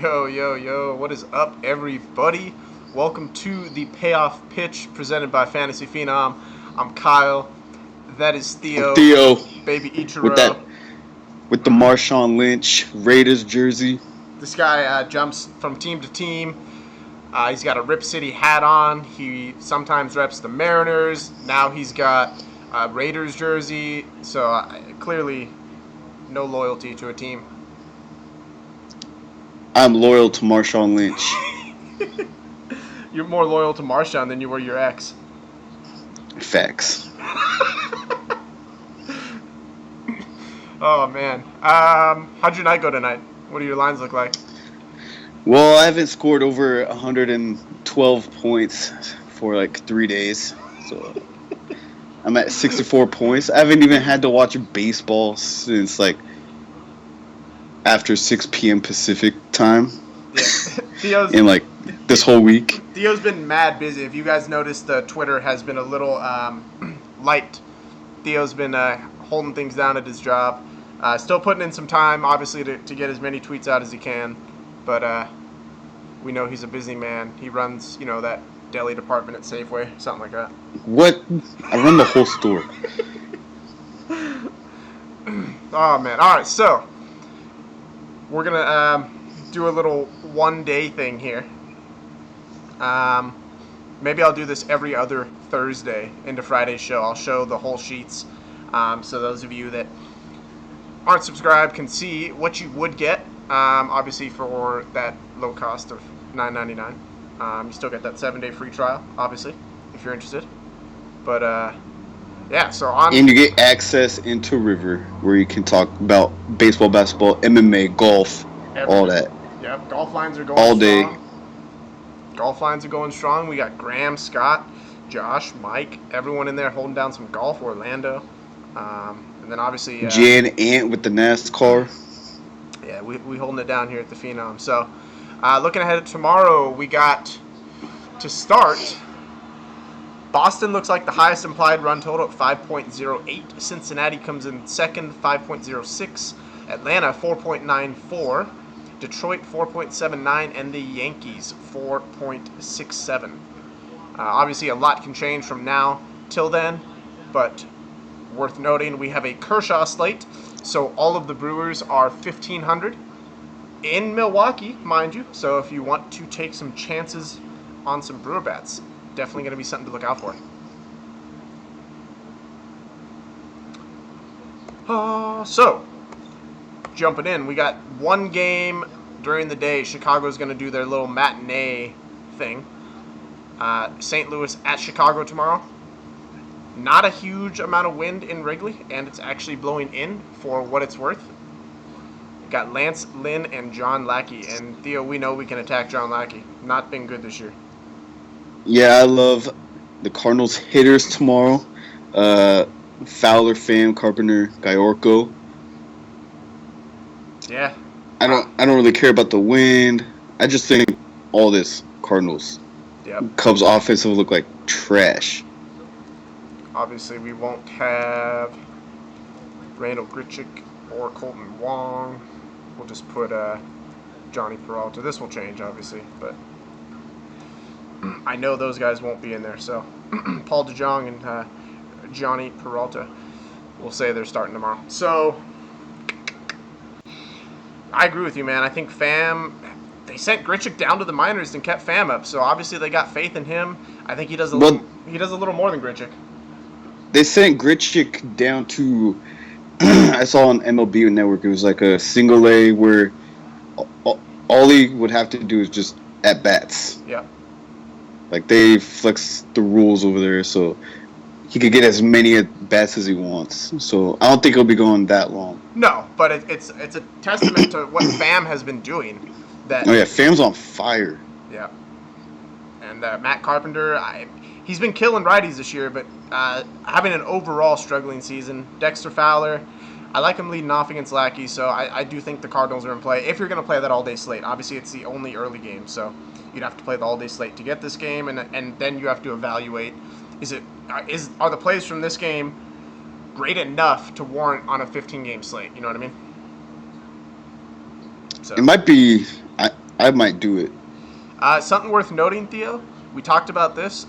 Yo, yo, yo, what is up, everybody? Welcome to the Payoff Pitch presented by Fantasy Phenom. I'm Kyle. That is Theo. Theo Baby with Ichiro. the Marshawn Lynch Raiders jersey. This guy jumps from team to team. He's got a Rip City hat on. He sometimes reps the Mariners. Now he's got a Raiders jersey. So clearly, no loyalty to a team. I'm loyal to Marshawn Lynch. You're more loyal to Marshawn than you were your ex. Facts. Oh man. How'd your night go tonight? What do your lines look like? Well, I haven't scored over 112 points for like 3 days, so I'm at 64 points. I haven't even had to watch baseball since like after 6 p.m. Pacific time. Yeah. In like this whole week. Theo's been mad busy. If you guys noticed, Twitter has been a little light. Theo's been holding things down at his job. Still putting in some time, obviously, to get as many tweets out as he can. But we know he's a busy man. He runs, that deli department at Safeway, something like that. What? I run the whole store. Oh, man. All right, so we're going to do a little one-day thing here. Maybe I'll do this every other Thursday into Friday's show. I'll show the whole sheets, so those of you that aren't subscribed can see what you would get. Obviously, for that low cost of $9.99, you still get that 7-day free trial. Obviously, if you're interested. But yeah, so on. And you get access into River, where you can talk about baseball, basketball, MMA, golf, all that. Yep, golf lines are going all day. Strong. Golf lines are going strong. We got Graham, Scott, Josh, Mike, everyone in there holding down some golf. Orlando, and then obviously Jan Ant with the NASCAR. Yeah, we holding it down here at the Phenom. So, looking ahead at tomorrow, we got to start. Boston looks like the highest implied run total at 5.08. Cincinnati comes in second, 5.06. Atlanta, 4.94. Detroit, 4.79. And the Yankees, 4.67. Obviously, a lot can change from now till then, but worth noting, we have a Kershaw slate. So all of the Brewers are 1,500 in Milwaukee, mind you. So if you want to take some chances on some Brewer bats, definitely going to be something to look out for. So, jumping in, we got one game during the day. Chicago's going to do their little matinee thing. St. Louis at Chicago tomorrow. Not a huge amount of wind in Wrigley, and it's actually blowing in for what it's worth. Got Lance Lynn and John Lackey. And Theo, we know we can attack John Lackey. Not been good this year. Yeah, I love the Cardinals hitters tomorrow. Fowler, Pham, Carpenter, Gayorko. Yeah. I don't really care about the wind. I just think all this Cardinals. Yep. Cubs offense will look like trash. Obviously, we won't have Randall Grichuk or Colton Wong. We'll just put Johnny Peralta. This will change, obviously, but I know those guys won't be in there. So Paul DeJong and Johnny Peralta will say they're starting tomorrow. So I agree with you, man. I think Pham, they sent Grichuk down to the minors and kept Pham up. So obviously they got faith in him. I think he does a little more than Grichuk. They sent Grichuk down to, I saw on MLB Network, it was like a single A where all he would have to do is just at-bats. Yeah. Like, they flex the rules over there, so he could get as many at-bats as he wants. So I don't think he'll be going that long. No, but it's a testament to what Pham has been doing. Oh, yeah, Pham's on fire. Yeah. And Matt Carpenter, he's been killing righties this year, but having an overall struggling season. Dexter Fowler, I like him leading off against Lackey, so I do think the Cardinals are in play. If you're going to play that all-day slate, obviously it's the only early game, so you'd have to play the all-day slate to get this game, and then you have to evaluate, are the plays from this game great enough to warrant on a 15-game slate? You know what I mean? So. It might be. I might do it. Something worth noting, Theo. We talked about this.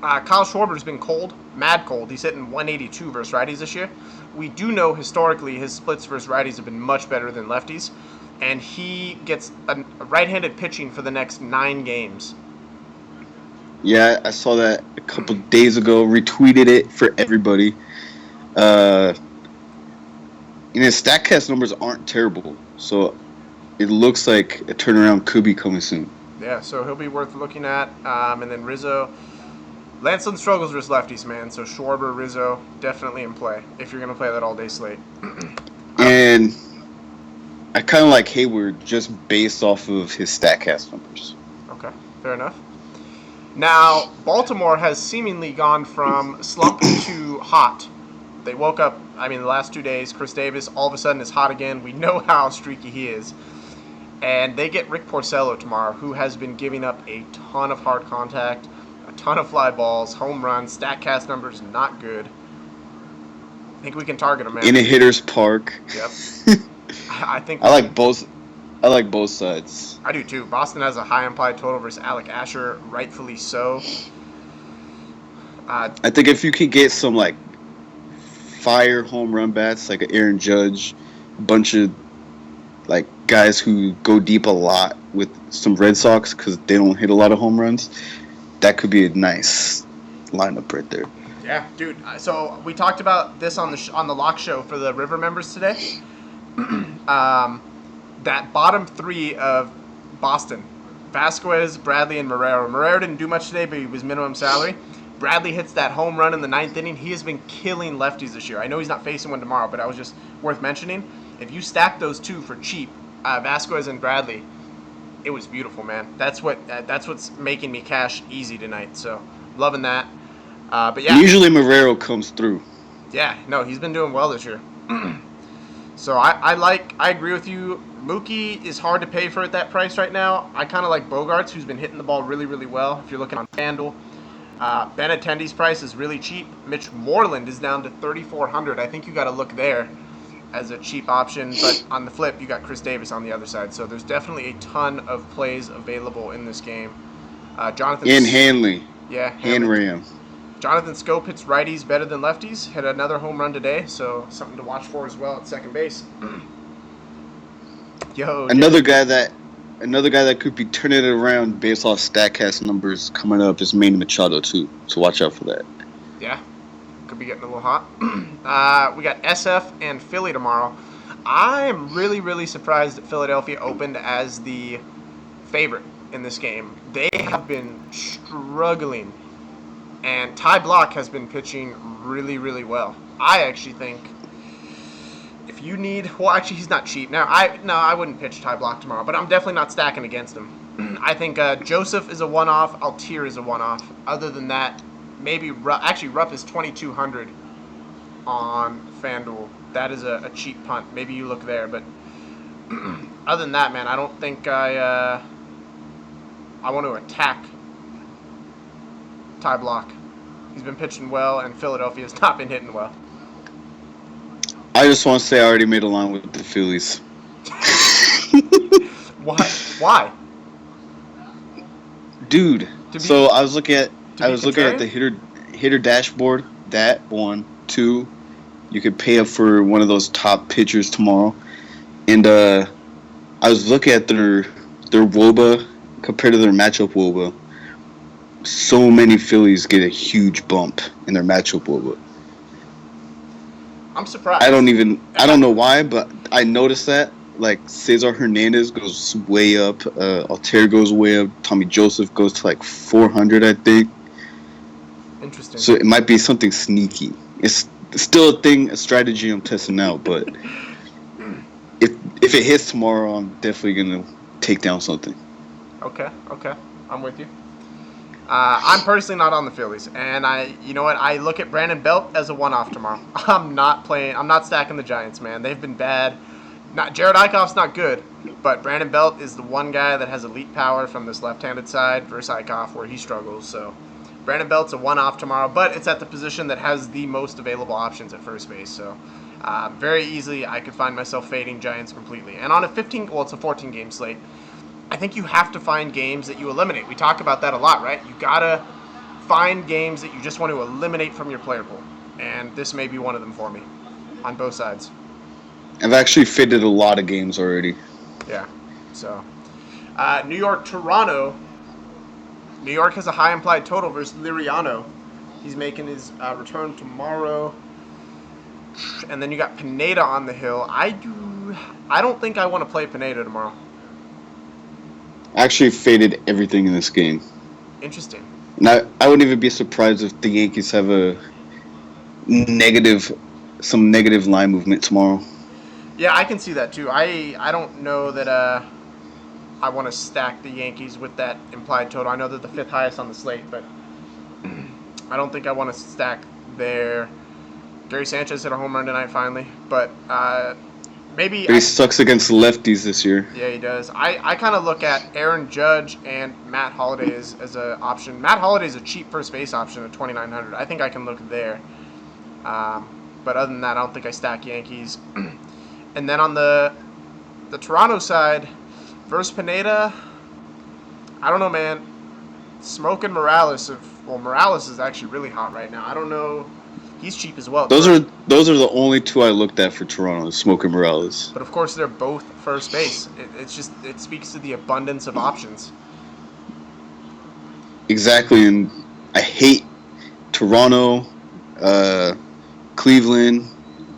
Kyle Schwarber's been cold, mad cold. He's hitting 182 versus righties this year. We do know historically his splits versus righties have been much better than lefties, and he gets a right-handed pitching for the next 9 games. Yeah, I saw that a couple days ago. Retweeted it for everybody. His StatCast numbers aren't terrible, so it looks like a turnaround could be coming soon. Yeah, so he'll be worth looking at. And then Rizzo. Lancelin struggles versus lefties, man. So Schwarber, Rizzo, definitely in play if you're going to play that all-day slate. And I kind of like Hayward just based off of his StatCast numbers. Okay, fair enough. Now, Baltimore has seemingly gone from slump to hot. They woke up, the last 2 days, Chris Davis all of a sudden is hot again. We know how streaky he is. And they get Rick Porcello tomorrow, who has been giving up a ton of hard contact, a ton of fly balls, home runs, StatCast numbers not good. I think we can target him, man. In a hitter's park. Yep. I think I like both. I like both sides. I do too. Boston has a high implied total versus Alec Asher, rightfully so. I think if you could get some like fire home run bats, like an Aaron Judge, a bunch of like guys who go deep a lot with some Red Sox because they don't hit a lot of home runs, that could be a nice lineup right there. Yeah, dude. So we talked about this on the lock show for the River members today. That bottom 3 of Boston, Vasquez, Bradley, and Marrero. Marrero didn't do much today, but he was minimum salary. Bradley hits that home run in the 9th inning. He has been killing lefties this year. I know he's not facing one tomorrow, but I was just worth mentioning. If you stack those 2 for cheap, Vasquez and Bradley, it was beautiful, man. That's what's making me cash easy tonight. So loving that. But yeah, usually Marrero comes through. Yeah, no, he's been doing well this year. So I agree with you. Mookie is hard to pay for at that price right now. I kind of like Bogarts, who's been hitting the ball really, really well. If you're looking on FanDuel, Benattendi's price is really cheap. Mitch Moreland is down to $3,400. I think you got to look there as a cheap option. But on the flip, you got Chris Davis on the other side. So there's definitely a ton of plays available in this game. Jonathan and Hanley. Yeah, Hanley. Jonathan Scope hits righties better than lefties. Hit another home run today, so something to watch for as well at second base. Another guy that could be turning it around based off StatCast numbers coming up is Manny Machado too. So watch out for that. Yeah, could be getting a little hot. We got SF and Philly tomorrow. I am really, really surprised that Philadelphia opened as the favorite in this game. They have been struggling. And Ty Block has been pitching really, really well. I actually think if you need, he's not cheap. I wouldn't pitch Ty Block tomorrow, but I'm definitely not stacking against him. I think Joseph is a one-off. Altier is a one-off. Other than that, maybe Rupp is 2,200 on FanDuel. That is a cheap punt. Maybe you look there, but other than that, man, I don't think I want to attack Ty Block. He's been pitching well, and Philadelphia's not been hitting well. I just want to say I already made a line with the Phillies. Why? Dude, so I was looking at the hitter dashboard. That 1, 2, you could pay up for one of those top pitchers tomorrow, and I was looking at their WOBA compared to their matchup WOBA. So many Phillies get a huge bump in their matchup WOBA. I'm surprised. I don't know why, but I noticed that. Like, Cesar Hernandez goes way up. Altier goes way up. Tommy Joseph goes to like 400, I think. Interesting. So it might be something sneaky. It's still a strategy I'm testing out, but if it hits tomorrow, I'm definitely going to take down something. Okay. I'm with you. I'm personally not on the Phillies, and I look at Brandon Belt as a one-off tomorrow. I'm not stacking the Giants, man. They've been bad. Jared Eichhoff's not good, but Brandon Belt is the one guy that has elite power from this left-handed side versus Eichhoff where he struggles. So Brandon Belt's a one-off tomorrow, but it's at the position that has the most available options at first base. So very easily I could find myself fading Giants completely. And on it's a 14-game slate. I think you have to find games that you eliminate. We talk about that a lot, right? You gotta find games that you just want to eliminate from your player pool, and this may be one of them for me, on both sides. I've actually faded a lot of games already. Yeah. So, New York, Toronto. New York has a high implied total versus Liriano. He's making his return tomorrow. And then you got Pineda on the hill. I don't think I want to play Pineda tomorrow. I actually faded everything in this game. Interesting. And I wouldn't even be surprised if the Yankees have some negative line movement tomorrow. Yeah, I can see that too. I don't know that I want to stack the Yankees with that implied total. I know they're the fifth highest on the slate, but I don't think I want to stack there. Gary Sanchez hit a home run tonight finally, but maybe. But he sucks against lefties this year. Yeah, he does. I kind of look at Aaron Judge and Matt Holliday as an option. Matt Holliday is a cheap first base option at 2,900. I think I can look there. But other than that, I don't think I stack Yankees. And then on the Toronto side, versus Pineda, I don't know, man. Smoking Morales. Morales is actually really hot right now. I don't know. He's cheap as well. Those are the only two I looked at for Toronto, Smoke and Morales. But of course, they're both first base. It speaks to the abundance of options. Exactly, and I hate Toronto, Cleveland,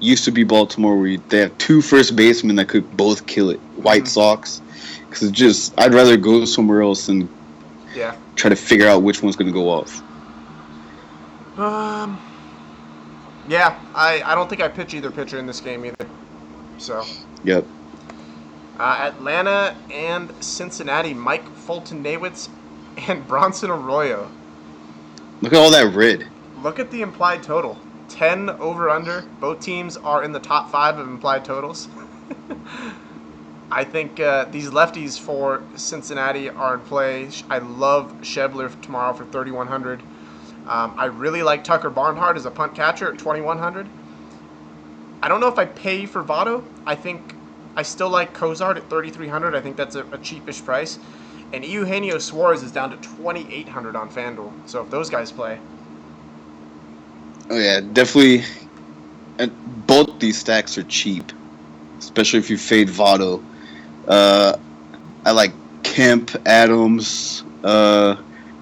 used to be Baltimore, where they have two first basemen that could both kill it. White Sox, because I'd rather go somewhere else and try to figure out which one's going to go off. Yeah, I don't think I pitch either pitcher in this game either. So. Yep. Atlanta and Cincinnati, Mike Fulton-Nawitz and Bronson Arroyo. Look at all that red. Look at the implied total. 10 over-under. Both teams are in the top 5 of implied totals. I think these lefties for Cincinnati are in play. I love Schebler tomorrow for 3,100. I really like Tucker Barnhart as a punt catcher at 2,100. I don't know if I pay for Votto. I think I still like Cozart at 3,300. I think that's a cheapish price. And Eugenio Suarez is down to 2,800 on FanDuel. So if those guys play. Oh, yeah, definitely. And both these stacks are cheap, especially if you fade Votto. I like Kemp, Adams,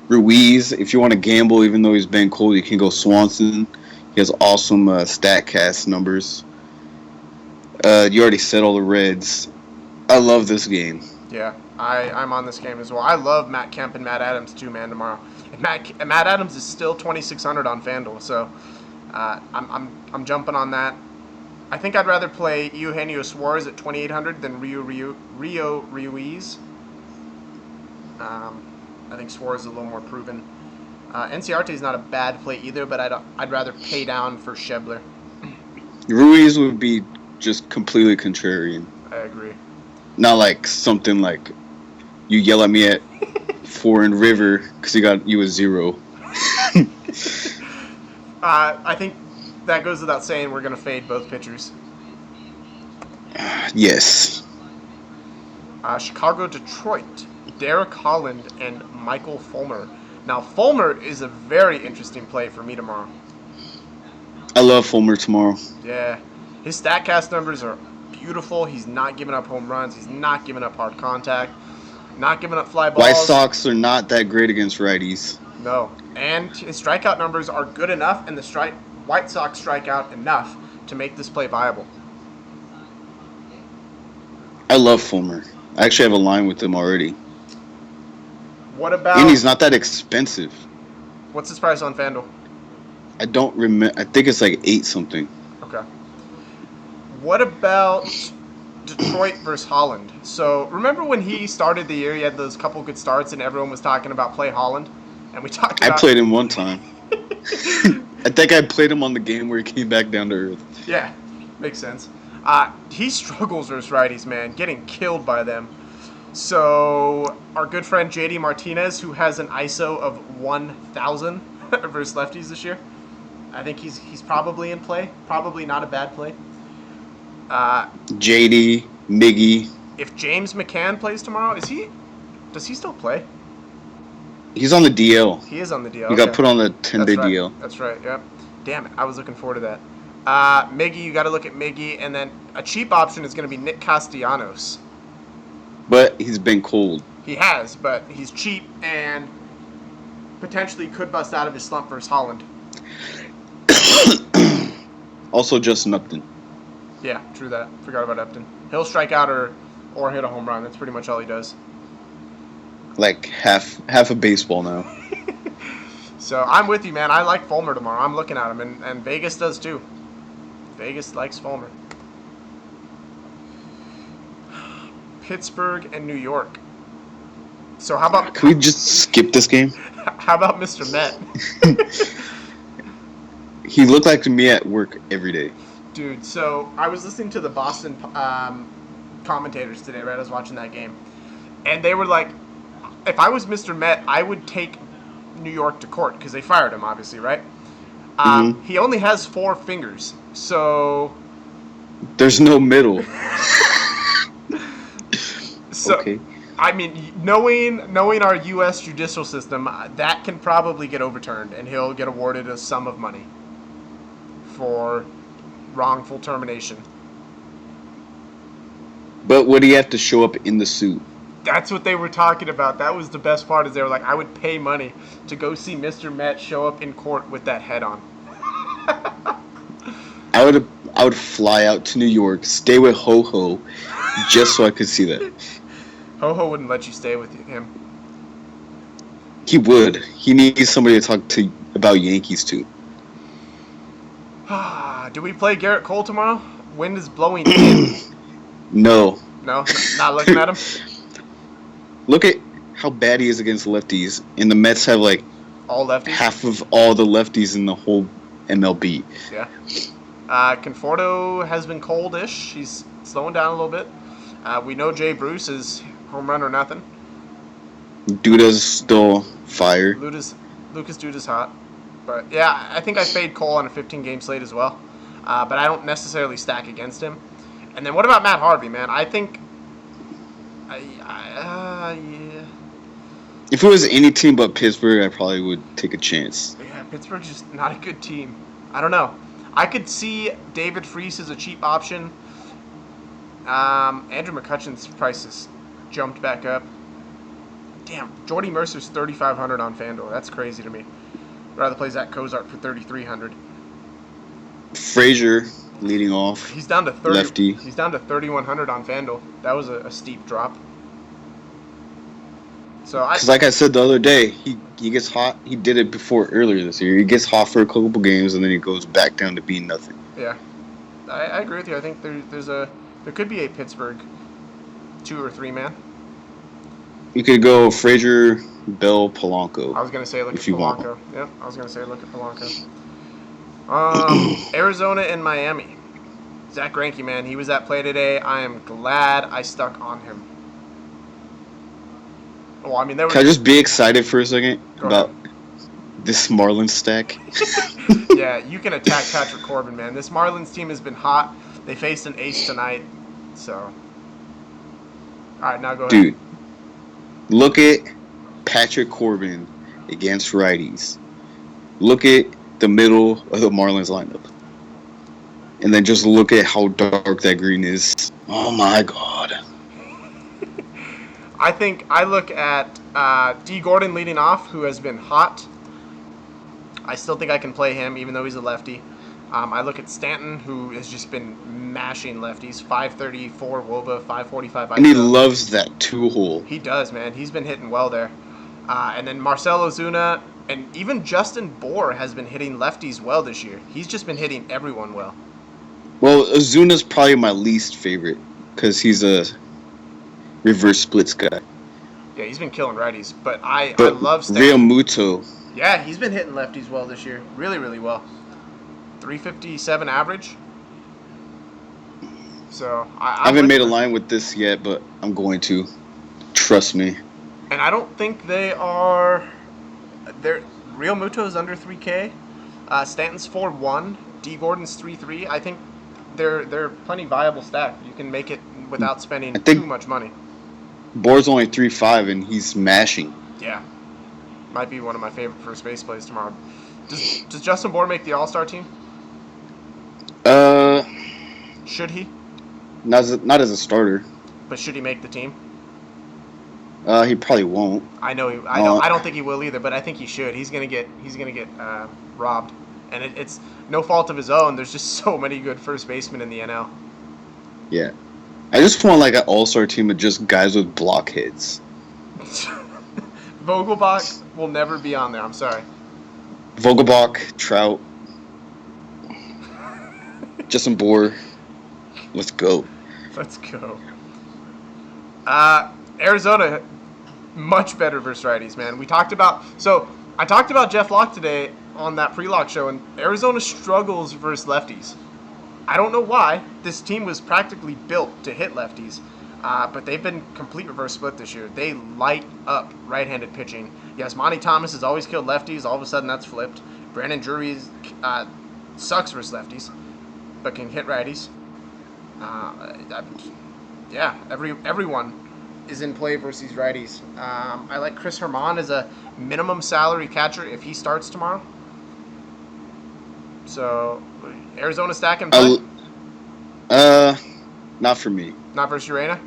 Ruiz. If you want to gamble, even though he's been cold, you can go Swanson. He has awesome StatCast numbers. You already said all the Reds. I love this game. Yeah, I'm on this game as well. I love Matt Kemp and Matt Adams too, man. Tomorrow, and Matt Adams is still 2,600 on FanDuel, so I'm jumping on that. I think I'd rather play Eugenio Suarez at 2,800 than Rio Ruiz. I think Suarez is a little more proven. NCRT is not a bad play either, but I'd rather pay down for Schebler. Ruiz would be just completely contrarian. I agree. Not like something like you yell at me at 4 in River because you a 0. I think that goes without saying. We're gonna fade both pitchers. Yes. Chicago, Detroit, Derek Holland and Michael Fulmer. Now Fulmer is a very interesting play for me tomorrow. I love Fulmer tomorrow. Yeah, his StatCast numbers are beautiful. He's not giving up home runs. He's not giving up hard contact. Not giving up fly balls. White Sox are not that great against righties. No, and his strikeout numbers are good enough, and the White Sox strike out enough to make this play viable. I love Fulmer. I actually have a line with him already. What about? And he's not that expensive. What's his price on FanDuel? I don't remember. I think it's like 8 something. Okay. What about Detroit versus Holland? So remember when he started the year, he had those couple good starts, and everyone was talking about play Holland, and we talked about. I played him one time. I think I played him on the game where he came back down to earth. Yeah, makes sense. He struggles versus righties, man, getting killed by them. So our good friend JD Martinez, who has an ISO of 1,000 versus lefties this year, I think he's probably in play. Probably not a bad play. JD, Miggy. If James McCann plays tomorrow, is he Does he still play? He's on the DL. He is on the DL. He got put on the 10-day DL. That's right. Yep. Damn it. I was looking forward to that. Miggy, you got to look at Miggy, and then a cheap option is going to be Nick Castellanos. But he's been cold. He has, but he's cheap and potentially could bust out of his slump versus Holland. Also, Justin Upton. Yeah, true that. Forgot about Upton. He'll strike out or hit a home run. That's pretty much all he does. Like half a baseball now. So I'm with you, man. I like Fulmer tomorrow. I'm looking at him, and Vegas does too. Vegas likes Fulmer. Pittsburgh and New York. So how about... Can we just skip this game? How about Mr. Met? He looked like me at work every day. Dude, so I was listening to the Boston commentators today, right? I was watching that game. And they were like, if I was Mr. Met, I would take New York to court because they fired him, obviously, right? He only has 4 fingers, so... There's no middle. So, okay. I mean, knowing our U.S. judicial system, that can probably get overturned, and he'll get awarded a sum of money for wrongful termination. But would he have to show up in the suit? That's what they were talking about. That was the best part, is they were like, I would pay money to go see Mr. Met show up in court with that head on. I would fly out to New York, stay with Ho Ho, just so I could see that. Ho-Ho wouldn't let you stay with him. He would. He needs somebody to talk to about Yankees too. Do we play Garrett Cole tomorrow? Wind is blowing in. No. No? Not looking at him? Look at how bad he is against lefties. And the Mets have like All lefties? half of all the lefties in the whole MLB. Yeah. Conforto has been coldish. He's slowing down a little bit. We know Jay Bruce is home run or nothing. Duda's still fire. Lucas Duda's hot. But yeah, I think I fade Cole on a 15-game slate as well. But I don't necessarily stack against him. And then what about Matt Harvey, man? I think... yeah. If it was any team but Pittsburgh, I probably would take a chance. Yeah, Pittsburgh's just not a good team. I don't know. I could see David Freese as a cheap option. Andrew McCutcheon's prices jumped back up. Damn, Jordy Mercer's $3,500 on FanDuel. That's crazy to me. I'd rather play Zach Cozart for $3,300. Frazier leading off. He's down to 30. Lefty. He's down to $3,100 on FanDuel. That was a steep drop. So Because like I said the other day, he gets hot. He did it before earlier this year. He gets hot for a couple games and then he goes back down to being nothing. Yeah, I agree with you. I think there could be a Pittsburgh 2 or 3 man. You could go Frazier, Bell, Polanco. I was gonna say look at if you want. Polanco. Yep, I was gonna say look at Polanco. Arizona and Miami. Zach Greinke, man, he was at play today. I am glad I stuck on him. Well, I mean, there was. Can I just be excited for a second Go about this Marlins stack? Yeah, you can attack Patrick Corbin, man. This Marlins team has been hot. They faced an ace tonight, so. All right, now go ahead. Dude, look at Patrick Corbin against righties. Look at the middle of the Marlins lineup. And then just look at how dark that green is. Oh, my God. I think I look at D. Gordon leading off, who has been hot. I still think I can play him, even though he's a lefty. I look at Stanton, who has just been mashing lefties. 534 WOBA, 545 ISO. And he loves that 2-hole. He does, man. He's been hitting well there. And then Marcell Ozuna, and even Justin Bour has been hitting lefties well this year. He's just been hitting everyone well. Well, Ozuna's probably my least favorite because he's a reverse splits guy. Yeah, he's been killing righties. But I love Stanton. Real Muto. Yeah, he's been hitting lefties well this year. Really, really well. 357 average. So I haven't made a line with this yet, but I'm going to. Trust me. And I don't think they are. They're Real Muto's under 3K. Stanton's 4-1. D. Gordon's 3-3. I think they're plenty viable stack. You can make it without spending too much money. Board's only 3.5, and he's smashing. Yeah. Might be one of my favorite first base plays tomorrow. Does Justin Bour make the All-Star team? Uh, Should he? not as a starter. But should he make the team? He probably won't. I know. I don't think he will either. But I think he should. He's gonna get robbed, and it's no fault of his own. There's just so many good first basemen in the NL. Yeah. I just want like an all-star team of just guys with blockheads. Vogelbach will never be on there. I'm sorry. Vogelbach, Trout, Justin Bour. Let's go. Let's go. Arizona, much better versus righties, man. I talked about Jeff Locke today on that pre-lock show, and Arizona struggles versus lefties. I don't know why. This team was practically built to hit lefties, but they've been complete reverse split this year. They light up right-handed pitching. Yes, Monty Thomas has always killed lefties. All of a sudden, that's flipped. Brandon Drury sucks versus lefties, but can hit righties. Everyone is in play versus these righties. I like Chris Herman as a minimum salary catcher if he starts tomorrow. So, Arizona stack and play? Not for me. Not versus Urena?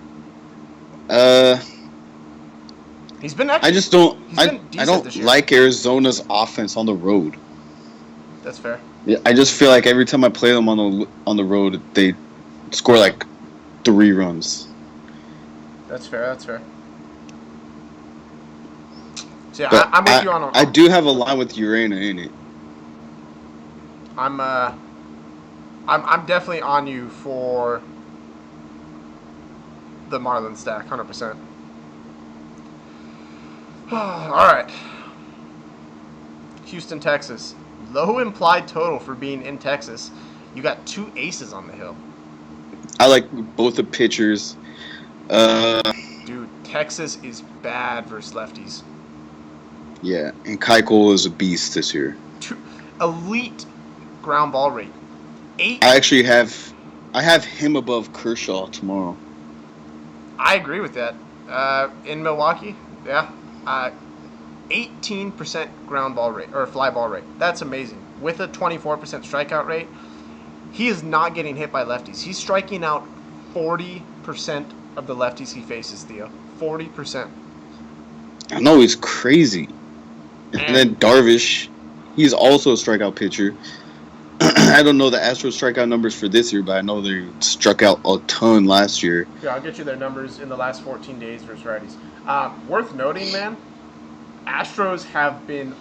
He's been I just don't. I don't like Arizona's offense on the road. That's fair. Yeah, I just feel like every time I play them on the road, they score like 3 runs. That's fair. So yeah, I'm with you on. I do have a line with Urena in it. I'm definitely on you for the Marlins stack, 100%. All right. Houston, Texas. Low implied total for being in Texas. You got 2 aces on the hill. I like both the pitchers. Dude, Texas is bad versus lefties. Yeah, and Keuchel is a beast this year. Elite ground ball rate. I have him above Kershaw tomorrow. I agree with that. In Milwaukee, yeah. 18% ground ball rate, or fly ball rate. That's amazing. With a 24% strikeout rate, he is not getting hit by lefties. He's striking out 40% of the lefties he faces, Theo. 40%. I know, he's crazy. And then Darvish, he's also a strikeout pitcher. I don't know the Astros strikeout numbers for this year, but I know they struck out a ton last year. Yeah, I'll get you their numbers in the last 14 days versus righties. Worth noting, man, Astros have been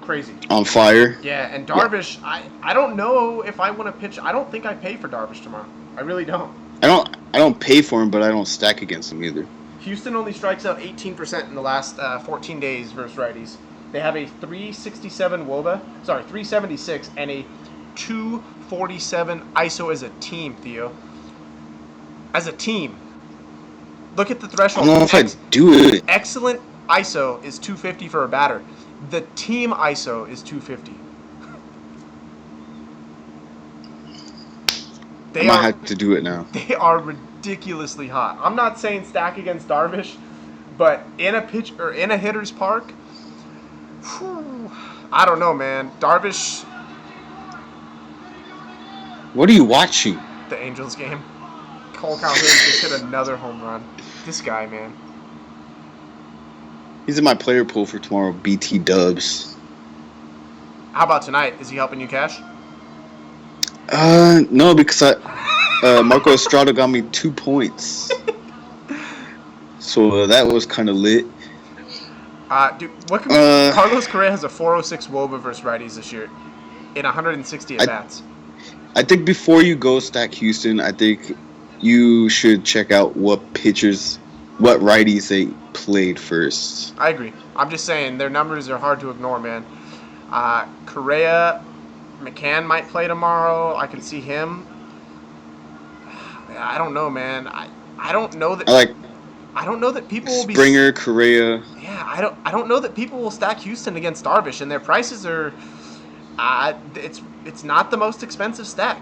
crazy. On fire? Yeah, and Darvish, yeah. I don't know if I want to pitch. I don't think I pay for Darvish tomorrow. I really don't. I don't pay for him, but I don't stack against him either. Houston only strikes out 18% in the last 14 days versus righties. They have a 376, and a 247 ISO as a team, Theo. As a team. Look at the threshold. I don't know if I do it. Excellent ISO is 250 for a batter. The team ISO is 250. I might have to do it now. They are ridiculously hot. I'm not saying stack against Darvish, but in a hitter's park, I don't know, man. Darvish. What are you watching? The Angels game. Cole Calhoun just hit another home run. This guy, man. He's in my player pool for tomorrow. BT Dubs. How about tonight? Is he helping you cash? No, because Marco Estrada got me 2 points. So that was kind of lit. Dude, Carlos Correa has a 406 WOBA versus righties this year in 160 at-bats. I think before you go stack Houston, I think you should check out what righties they played first. I agree. I'm just saying their numbers are hard to ignore, man. Correa, McCann might play tomorrow. I can see him. I don't know, man. I don't know that. I don't know that people will be Springer, Correa. Yeah, I don't know that people will stack Houston against Darvish, and their prices are. It's not the most expensive stack.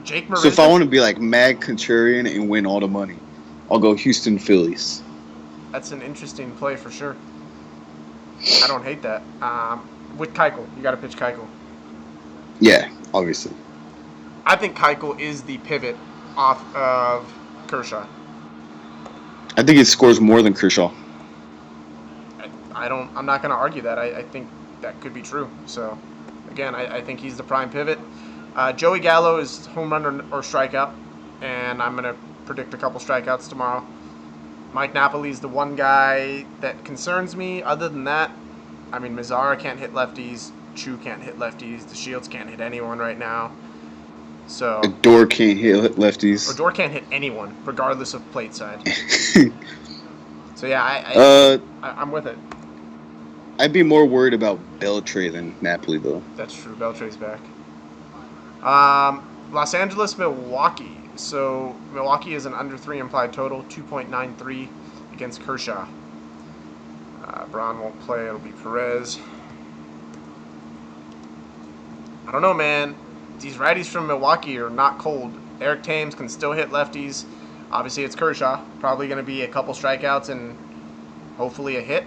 Jake Marisnick. So if I want to be like mad contrarian and win all the money, I'll go Houston Phillies. That's an interesting play for sure. I don't hate that. With Keuchel, you got to pitch Keuchel. Yeah, obviously. I think Keuchel is the pivot off of Kershaw. I think he scores more than Kershaw. I'm not going to argue that. I think that could be true. So, again, I think he's the prime pivot. Joey Gallo is home run or strikeout, and I'm going to predict a couple strikeouts tomorrow. Mike Napoli's the one guy that concerns me. Other than that, I mean, Mazzara can't hit lefties. Chu can't hit lefties. The Shields can't hit anyone right now. So Odor can't hit lefties. Odor can't hit anyone, regardless of plate side. So yeah, I'm with it. I'd be more worried about Beltray than Napoli, though. That's true. Beltray's back. Los Angeles, Milwaukee. So Milwaukee is an under 3 implied total, 2.93 against Kershaw. Braun won't play. It'll be Perez. I don't know, man. These righties from Milwaukee are not cold. Eric Thames can still hit lefties. Obviously, it's Kershaw. Probably going to be a couple strikeouts and hopefully a hit.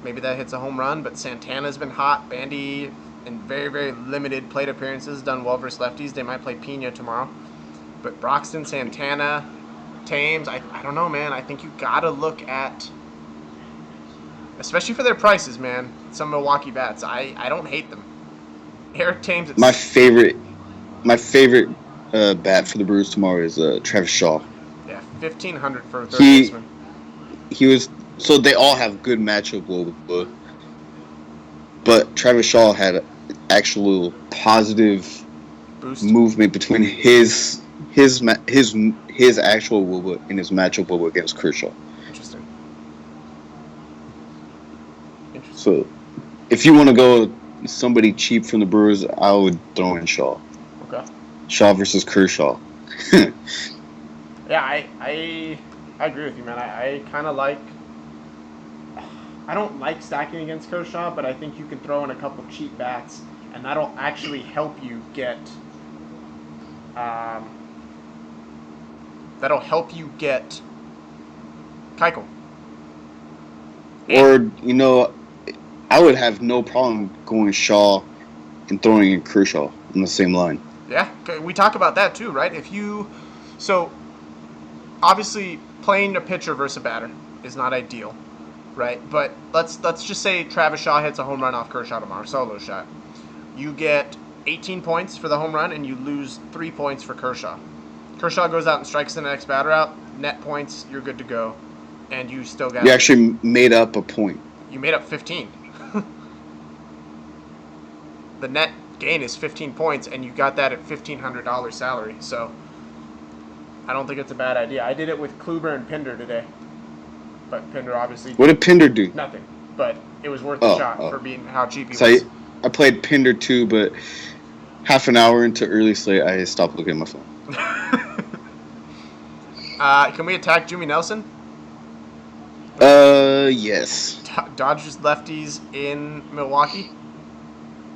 Maybe that hits a home run, but Santana's been hot. Bandy, in very, very limited plate appearances, done well versus lefties. They might play Pena tomorrow. But Broxton, Santana, Thames, I don't know, man. I think you got to look at, especially for their prices, man, some Milwaukee bats. I don't hate them. Eric Thames. My favorite bat for the Brewers tomorrow is Travis Shaw. Yeah, 1,500 for a third baseman. He was, so they all have good matchup WOBA, but Travis Shaw had actual positive Boost. movement between his actual WOBA and his matchup WOBA against Kershaw. Interesting. So, if you want to go somebody cheap from the Brewers, I would throw in Shaw. Okay. Shaw versus Kershaw. Yeah, I agree with you, man. I kind of like. I don't like stacking against Kershaw, but I think you can throw in a couple cheap bats, and that'll actually help you get. That'll help you get Keuchel. Or, I would have no problem going Shaw and throwing in Kershaw on the same line. Yeah, we talk about that too, right? So obviously playing a pitcher versus a batter is not ideal, right? But let's just say Travis Shaw hits a home run off Kershaw tomorrow, solo shot. You get 18 points for the home run, and you lose 3 points for Kershaw. Kershaw goes out and strikes the next batter out. Net points, you're good to go, and you still got. You actually made up a point. You made up 15. The net gain is 15 points, and you got that at $1,500 salary. So I don't think it's a bad idea. I did it with Kluber and Pinder today, but Pinder obviously. What did Pinder do? Nothing, but it was worth the shot for being how cheap he so was. I played Pinder too, but half an hour into early slate, I stopped looking at my phone. Can we attack Jimmy Nelson? Yes. Dodgers lefties in Milwaukee.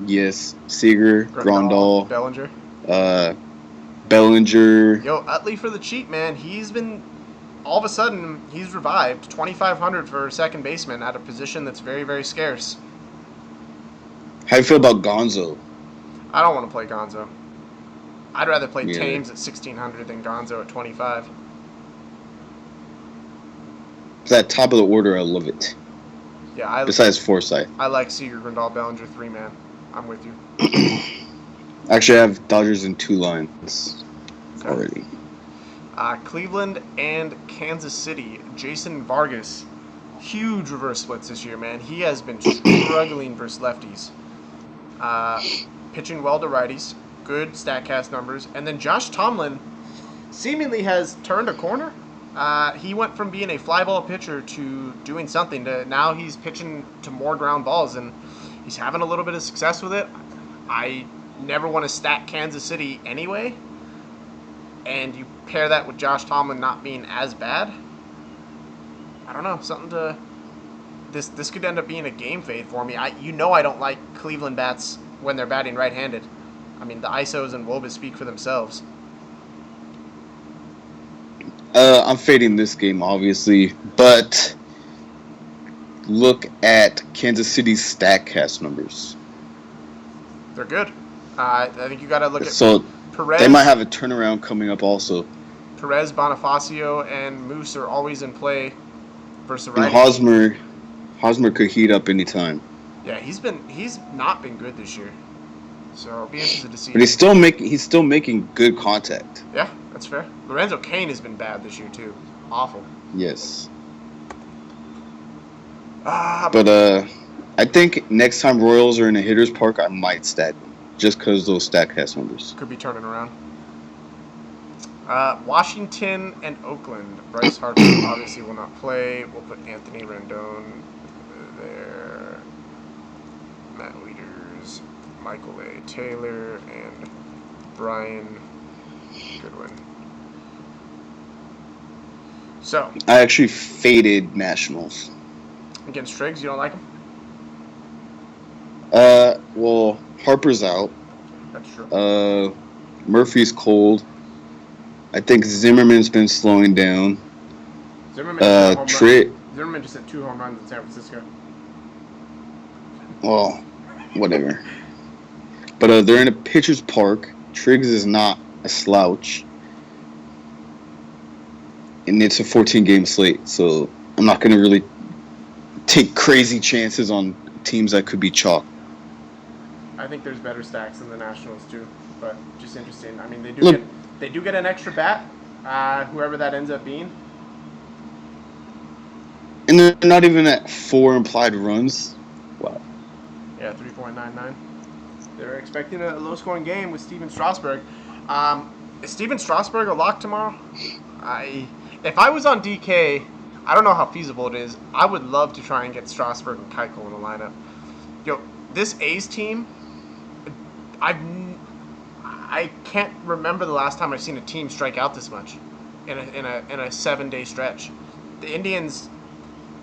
Yes. Seager, Grandal, Bellinger. Bellinger. Yo, Utley for the cheap, man. He's been, all of a sudden, he's revived. 2,500 for a second baseman at a position that's very, very scarce. How do you feel about Gonzo? I don't want to play Gonzo. I'd rather play Thames at 1,600 than Gonzo at 25. It's at top of the order. I love it. Yeah, besides Forsythe. I like Seager, Grandal, Bellinger, 3-man. I'm with you. Actually, I have Dodgers in 2 lines already. Cleveland and Kansas City. Jason Vargas. Huge reverse splits this year, man. He has been struggling versus lefties. Pitching well to righties. Good StatCast numbers. And then Josh Tomlin seemingly has turned a corner. He went from being a fly ball pitcher to doing something to now he's pitching to more ground balls, and he's having a little bit of success with it. I never want to stack Kansas City anyway, and you pair that with Josh Tomlin not being as bad. I don't know, this could end up being a game fade for me. I don't like Cleveland bats when they're batting right-handed. I mean, the ISOs and WOBAs speak for themselves. I'm fading this game, obviously, but look at Kansas City's StatCast numbers. They're good. I think you got to look at So Perez. they might have a turnaround coming up also. Perez, Bonifacio, and Moose are always in play versus And righty. Hosmer could heat up anytime. Yeah, he's not been good this year. So I'll be interested to see. But he's still making good contact. Yeah, that's fair. Lorenzo Cain has been bad this year too. Awful. Yes. But I think next time Royals are in a hitter's park, I might stack them just because those StatCast numbers could be turning around. Washington and Oakland. Bryce Harper obviously will not play. We'll put Anthony Rendon there. Matt Wieters, Michael A. Taylor, and Brian Goodwin. So I actually faded Nationals. Against Triggs, you don't like him? Well, Harper's out. That's true. Murphy's cold. I think Zimmerman's been slowing down. Zimmerman just hit 2 home runs in San Francisco. Well, whatever. But they're in a pitcher's park. Triggs is not a slouch. And it's a 14-game slate, so I'm not going to really take crazy chances on teams that could be chalk. I think there's better stacks than the Nationals too, but just interesting. I mean, they do get an extra bat, whoever that ends up being. And they're not even at 4 implied runs. Wow. Yeah, 3.99. They're expecting a low-scoring game with Steven Strasburg. Is Steven Strasburg a lock tomorrow? If I was on DK, I don't know how feasible it is. I would love to try and get Strasburg and Keuchel in the lineup. This A's team, I can't remember the last time I've seen a team strike out this much in a 7-day stretch. The Indians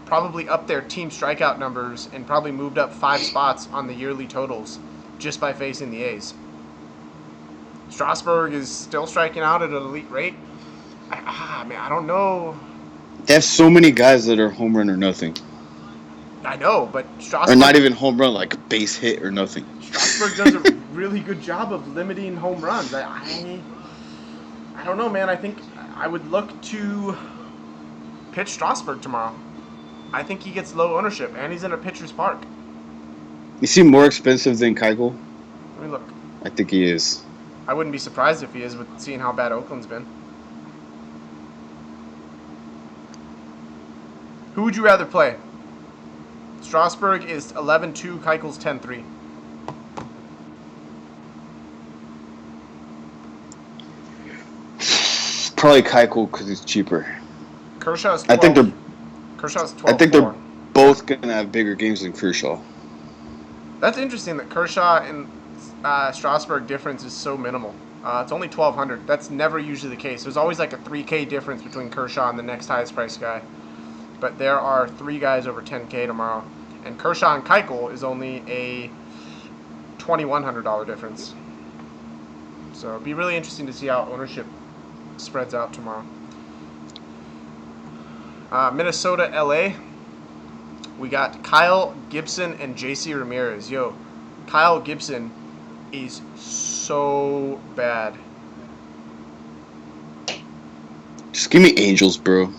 probably upped their team strikeout numbers and probably moved up 5 spots on the yearly totals just by facing the A's. Strasburg is still striking out at an elite rate. I don't know. They have so many guys that are home run or nothing. I know, but Strasburg... Or not even home run, like base hit or nothing. Strasburg does a really good job of limiting home runs. I don't know, man. I think I would look to pitch Strasburg tomorrow. I think he gets low ownership, and he's in a pitcher's park. Is he more expensive than Keuchel? Let me look. I think he is. I wouldn't be surprised if he is with seeing how bad Oakland's been. Who would you rather play? Strasburg is 11-2, Keuchel's 10-3. Probably Keuchel because he's cheaper. Kershaw's 12. Kershaw's 12. I think they're both going to have bigger games than Kershaw. That's interesting that Kershaw and Strasburg difference is so minimal. It's only 1,200. That's never usually the case. There's always like a 3K difference between Kershaw and the next highest priced guy. But there are 3 guys over 10K tomorrow. And Kershaw and Keuchel is only a $2,100 difference. So it'll be really interesting to see how ownership spreads out tomorrow. Minnesota, LA. We got Kyle Gibson and JC Ramirez. Kyle Gibson is so bad. Just give me Angels, bro.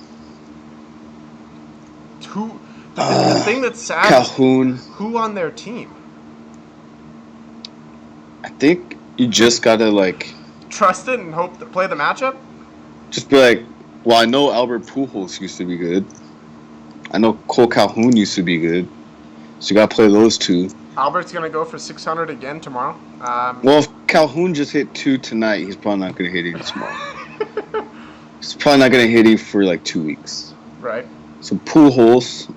The thing that's sad Calhoun. is who on their team? I think you just gotta trust it and hope to play the matchup. Just be like, well, I know Albert Pujols used to be good. I know Cole Calhoun used to be good. So you gotta play those 2. Albert's gonna go for 600 again tomorrow. Well, if Calhoun just hit 2 tonight, he's probably not gonna hit any tomorrow. He's probably not gonna hit any for 2 weeks. Right. So Pujols,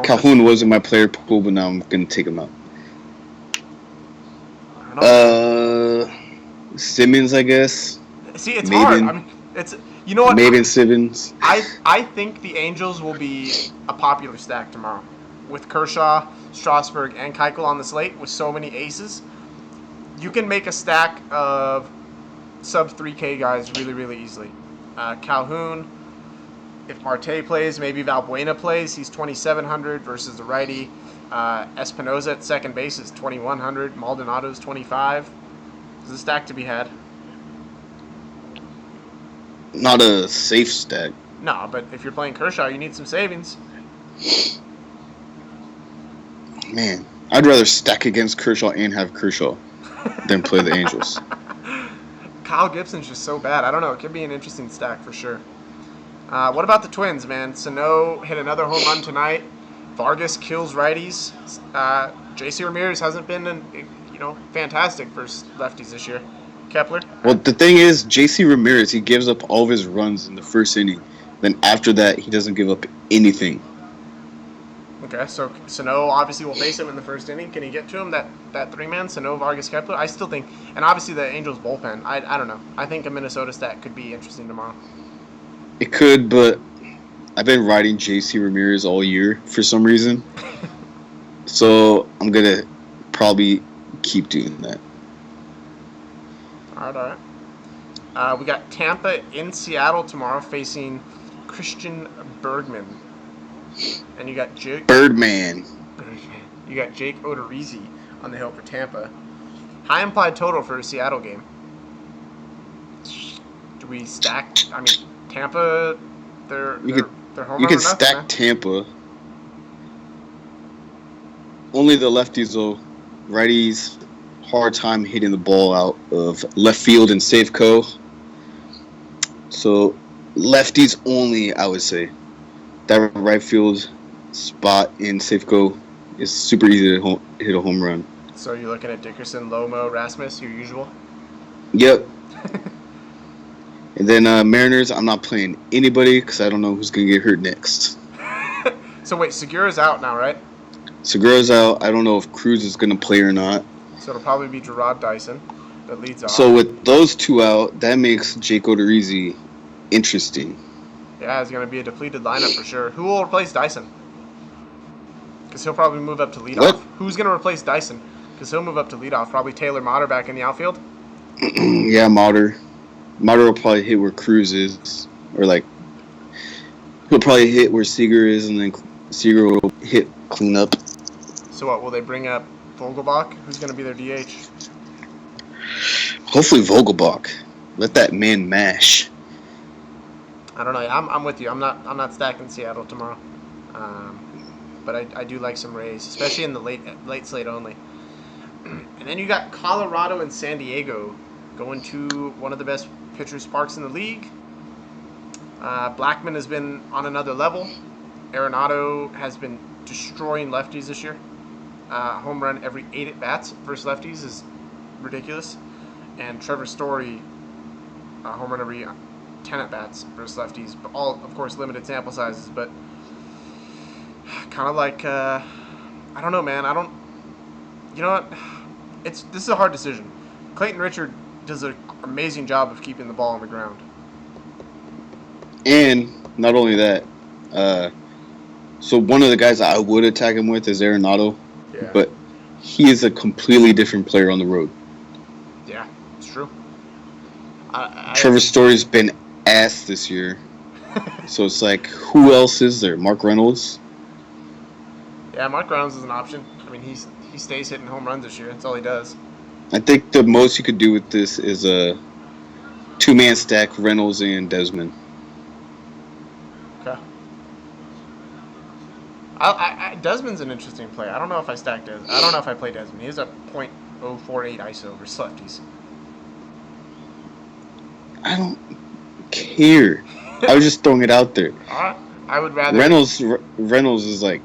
Calhoun wasn't my player pool, but now I'm gonna take him out. I don't know. Simmons, I guess. See, it's hard. I mean, you know what? Maybe Simmons. I think the Angels will be a popular stack tomorrow with Kershaw, Strasburg, and Keuchel on the slate with so many aces. You can make a stack of sub 3K guys really, really easily. Calhoun, if Marte plays, maybe Valbuena plays. He's 2,700 versus the righty. Espinoza at second base is 2,100. Maldonado's 25. There's a stack to be had. Not a safe stack. No, but if you're playing Kershaw, you need some savings. Man, I'd rather stack against Kershaw and have Kershaw than play the Angels. Kyle Gibson's just so bad. I don't know. It could be an interesting stack for sure. What about the Twins, man? Sano hit another home run tonight. Vargas kills righties. J.C. Ramirez hasn't been, fantastic for lefties this year. Kepler? Well, the thing is, J.C. Ramirez, he gives up all of his runs in the first inning. Then after that, he doesn't give up anything. Okay, so Sano obviously will face him in the first inning. Can he get to him, that three-man, Sano, Vargas, Kepler? I still think, and obviously the Angels bullpen, I don't know. I think a Minnesota stack could be interesting tomorrow. It could, but I've been riding J.C. Ramirez all year for some reason. So I'm going to probably keep doing that. All right. We got Tampa in Seattle tomorrow facing Christian Bergman. And you got Birdman. You got Jake Odorizzi on the hill for Tampa. High implied total for a Seattle game. Do we stack? I mean, Tampa, they're home You run can or stack nothing, man. Tampa. Only the lefties, though. Righties, hard time hitting the ball out of left field and Safeco. So, lefties only, I would say. That right field spot in Safeco is super easy to hit a home run. So you're looking at Dickerson, Lomo, Rasmus, your usual? Yep. And then Mariners, I'm not playing anybody because I don't know who's going to get hurt next. So wait, Segura's out now, right? Segura's out. I don't know if Cruz is going to play or not. So it'll probably be Gerard Dyson that leads off. So with those two out, that makes Jake Odorizzi interesting. Yeah, it's going to be a depleted lineup for sure. Who will replace Dyson? Because he'll probably move up to leadoff. What? Who's going to replace Dyson? Because he'll move up to leadoff. Probably Taylor Motter back in the outfield. Yeah, Motter. Motter will probably hit where Cruz is. Or, he'll probably hit where Seager is, and then Seager will hit cleanup. So what, will they bring up Vogelbach? Who's going to be their DH? Hopefully Vogelbach. Let that man mash. I don't know. I'm with you. I'm not stacking Seattle tomorrow. But I do like some Rays, especially in the late slate only. And then you got Colorado and San Diego going to one of the best pitchers' parks in the league. Blackman has been on another level. Arenado has been destroying lefties this year. Home run every 8 at-bats versus lefties is ridiculous. And Trevor Story, home run every 10 at-bats versus lefties. But all, of course, limited sample sizes. But kind of like, I don't know, man. You know what? This is a hard decision. Clayton Richard does an amazing job of keeping the ball on the ground. And not only that, so one of the guys I would attack him with is Arenado, Yeah. but he is a completely different player on the road. Yeah, it's true. Trevor Story's been ass this year, so it's like, who else is there? Mark Reynolds? Yeah, Mark Reynolds is an option. I mean, he stays hitting home runs this year. That's all he does. I think the most you could do with this is a two-man stack, Reynolds and Desmond. Okay. Desmond's an interesting play. I don't know if I stack Desmond. I don't know if I play Desmond. He has a .048 ISO versus lefties. I don't care. I was just throwing it out there. I would rather Reynolds is like,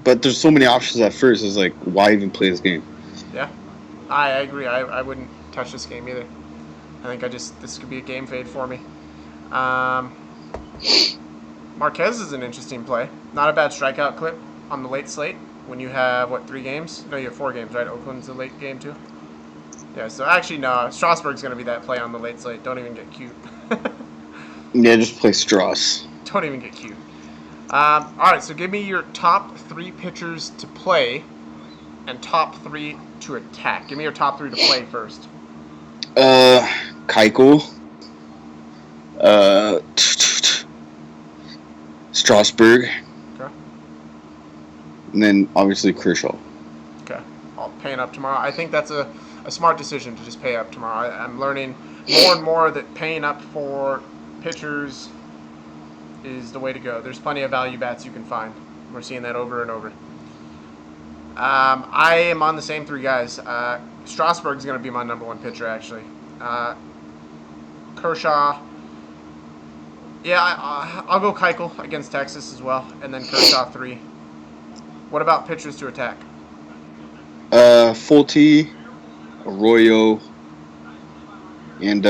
but there's so many options at first. It's like, why even play this game? Yeah, I agree. I wouldn't touch this game either. I think this could be a game fade for me. Marquez is an interesting play. Not a bad strikeout clip on the late slate when you have, 3 games? No, you have 4 games, right? Oakland's a late game too? Yeah, so actually, no. Strasburg's going to be that play on the late slate. Don't even get cute. Yeah, just play Strauss. Don't even get cute. All right, so give me your top 3 pitchers to play and top 3 to attack. Give me your top 3 to play first. Keuchel. Uh, Strasburg, Okay. and then obviously Kershaw. Okay. I'll paying up tomorrow. I think that's a smart decision to just pay up tomorrow. I'm learning more and more that paying up for pitchers is the way to go. There's plenty of value bats you can find. We're seeing that over and over. I am on the same three guys. Strasburg's going to be my number one pitcher, actually. Kershaw. Yeah, I'll go Keuchel against Texas as well, and then Kershaw 3. What about pitchers to attack? Fulte, Arroyo, and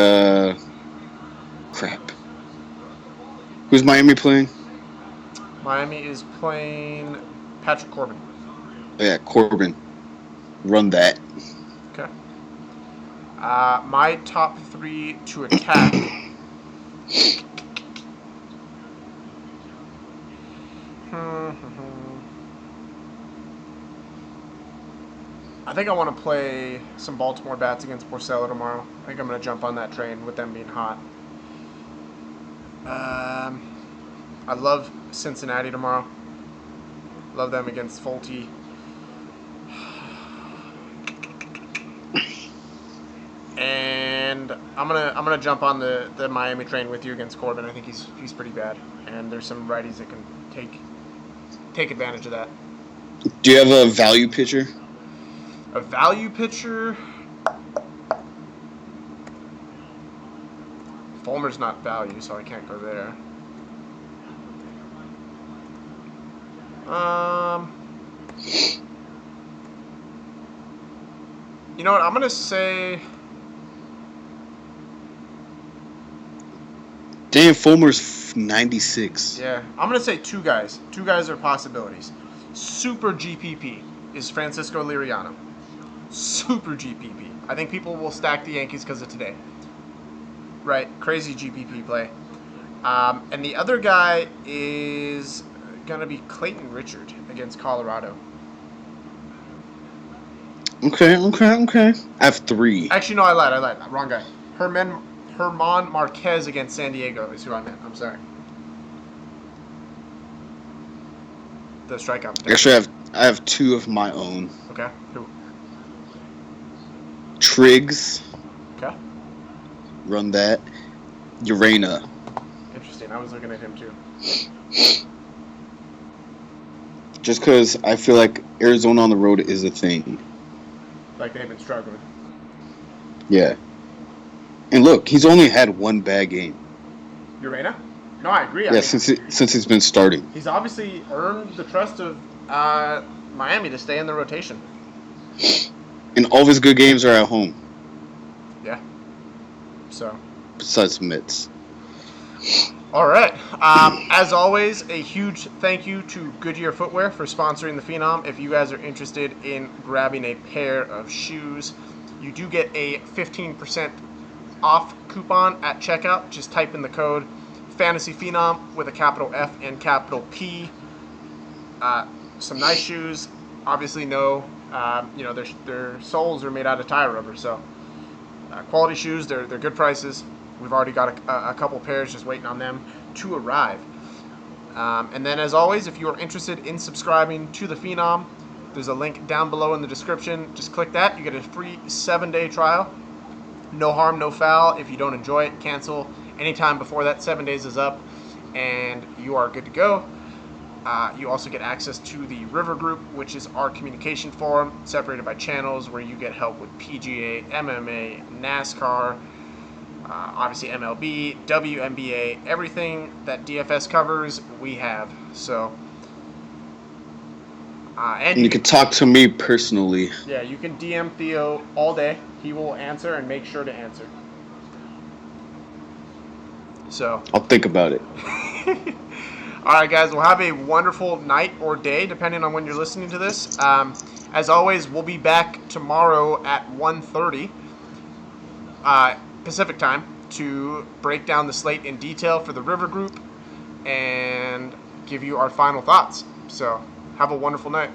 crap. Who's Miami playing? Miami is playing Patrick Corbin. Oh, yeah, Corbin. Run that. Okay. My top 3 to attack. I think I want to play some Baltimore bats against Porcello tomorrow. I think I'm going to jump on that train with them being hot. I love Cincinnati tomorrow. Love them against Fulte. And I'm gonna jump on the Miami train with you against Corbin. I think he's pretty bad, and there's some righties that can take advantage of that. Do you have a value pitcher? A value pitcher. Fulmer's not value, so I can't go there. You know what? I'm gonna say. Dan Fulmer's 96. Yeah, I'm gonna say two guys. Two guys are possibilities. Super GPP is Francisco Liriano. Super GPP. I think people will stack the Yankees because of today. Right, crazy GPP play. And the other guy is gonna be Clayton Richard against Colorado. Okay. I have 3. Actually, no, I lied. Wrong guy. Herman Marquez against San Diego is who I meant. I'm sorry. The strikeout. Actually, I have 2 of my own. Okay. Who? Triggs. Okay. Run that. Urena. Interesting. I was looking at him too. Just because I feel like Arizona on the road is a thing. Like they've been struggling. Yeah. And look, he's only had 1 bad game. Urena? No, I agree. Yeah, since he's been starting. He's obviously earned the trust of Miami to stay in the rotation. And all of his good games are at home. Yeah. So. Besides Mets. All right. As always, a huge thank you to Goodyear Footwear for sponsoring the Phenom. If you guys are interested in grabbing a pair of shoes, you do get a 15% off coupon at checkout. Just type in the code Fantasy Phenom with a capital F and capital P. Some nice shoes. Obviously, their soles are made out of tire rubber, so quality shoes. They're good prices. We've already got a couple pairs just waiting on them to arrive. And then, as always, if you are interested in subscribing to the Phenom, there's a link down below in the description. Just click that. You get a free 7-day trial. No harm, no foul. If you don't enjoy it, cancel anytime before that 7 days is up, and you are good to go. You also get access to the River Group, which is our communication forum, separated by channels where you get help with PGA, MMA, NASCAR, obviously MLB, WNBA, everything that DFS covers, we have. So, and you can talk to me personally. Yeah, you can DM Theo all day. He will answer and make sure to answer. So I'll think about it. All right, guys. Well, have a wonderful night or day, depending on when you're listening to this. As always, we'll be back tomorrow at 1:30 Pacific time to break down the slate in detail for the River Group and give you our final thoughts. So have a wonderful night.